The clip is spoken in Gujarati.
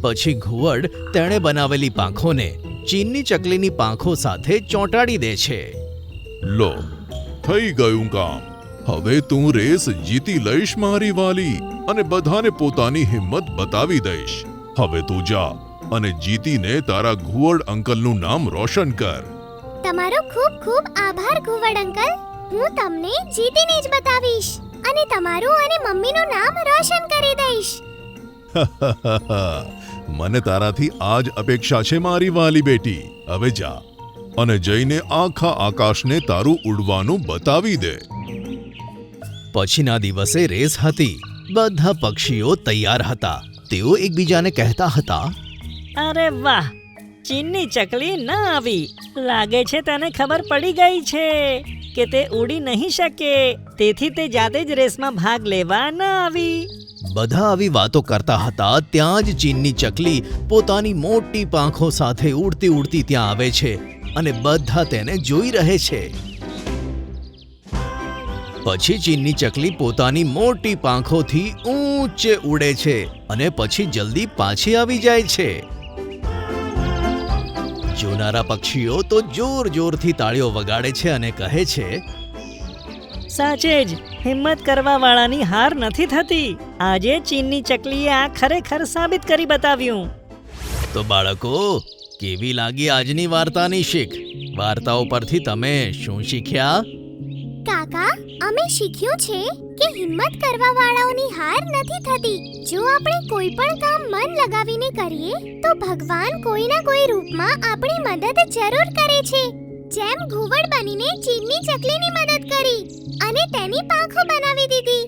પછી ઘુવડ તેણે બનાવેલી પાંખોને ચીનની ચકલીની પાંખો સાથે ચોંટાડી દે છે. લો, થઈ ગયું કામ. હવે તું રેસ જીતી લઈશ મારી વાલી, અને બધાને પોતાની હિંમત બતાવી દઈશ. હવે તું જા અને જીતીને તારા ઘુવડ અંકલનું નામ રોશન કર. તમારો ખૂબ ખૂબ આભાર ઘુવડ અંકલ. હું તમને જીતીને જ બતાવીશ અને તમારું અને મમ્મીનું નામ રોશન કરી દઈશ. મને તારાથી આ જ અપેક્ષા છે મારી વાલી બેટી. હવે જા અને જઈને આખા આકાશને તારું ઉડવાનું બતાવી દે. પછીના દિવસે રેસ હતી. બધા પક્ષીઓ તૈયાર હતા. તેઓ એકબીજાને કહેતા હતા, અરે વાહ, ચીનની ચકલી ન આવી. લાગે છે તને ખબર પડી ગઈ છે કે તે ઉડી નહીં શકે, તેથી તે જાતે જ રેસમાં ભાગ લેવા ન આવી. બધા આવી વાતો કરતા હતા. ત્યાં જ ચીનની ચકલી પોતાની મોટી પાંખો સાથે ઉડતી ઉડતી ત્યાં આવે છે અને બધા તેને જોઈ રહે છે. પછી ચીનની ચકલી પોતાની મોટી પાંખોથી ઊંચે ઉડે છે અને પછી જલ્દી પાછી આવી જાય છે. જોનારા પક્ષીઓ તો જોર જોરથી તાળીઓ વગાડે છે અને કહે છે, સાચે જ હિંમત કરવા વાળાની હાર નથી થતી. આજે ચીનની ચકલીએ આ ખરેખર સાબિત કરી બતાવ્યું. તો બાળકો, કેવી લાગી આજની વાર્તાની શીખ? વાર્તાઓ પરથી તમે શું શીખ્યા? કાકા, અમે શીખ્યું છે કે હિંમત કરવા વાળાઓની હાર નથી થતી. જો આપણે કોઈ પણ કામ મન લગાવીને કરીએ તો ભગવાન કોઈના કોઈ રૂપમાં આપણી મદદ જરૂર કરે છે. જેમ ઘુવડ બનીને ચીનની ચકલીની મદદ કરી અને તેની પાંખો બનાવી દીધી.